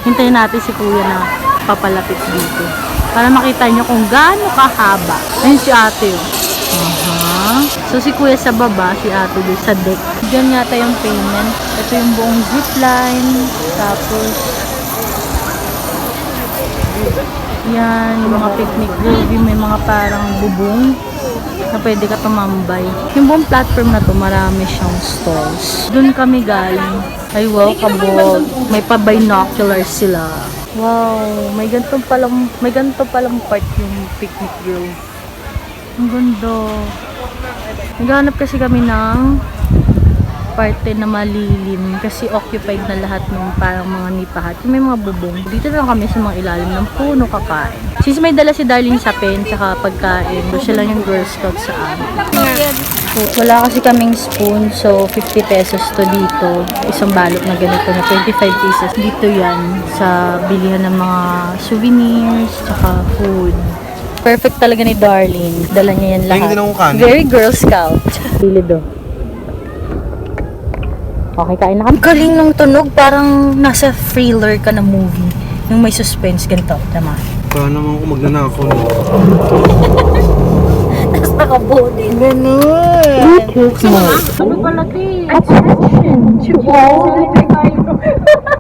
Hintayin natin si kuya na papalapit dito. Para makita nyo kung gaano kahaba. Ayun si ate. So si kuya sa baba, si ate doon sa deck. Diyan yata yung payment. Ito yung buong zipline. Tapos yan, yung mga picnic grove. May mga parang bubong na pwede ka tumambay. Yung buong platform na to, marami siyang stalls. Doon kami galing. Ay wow, kabog. May pa-binoculars sila. Wow, may ganito palang part yung picnic grove. Ang ganda. Naghanap kasi kami ng parte na malilim kasi occupied na lahat ng parang mga nipahat. Yung may mga bubong. Dito lang kami sa mga ilalim ng puno kakain. Since may dala si Darlene sa pen tsaka pagkain, siya lang yung Girl Scout sa amin. So, wala kasi kaming spoon, so 50 pesos to dito. Isang balot na ganito na 25 pieces. Dito yan sa bilihan ng mga souvenirs tsaka food. Perfect talaga ni Darlene. Dala niya yan lahat. Very Girl Scout. Pili do. Okay, kain na kami. Galing ng tunog, parang nasa thriller ka na movie. Yung may suspense, ganito. Tama. Paano naman kung magnanakaw na? Tapos nakabote. Ganun. Bluetooth mode. Ano pala ito eh?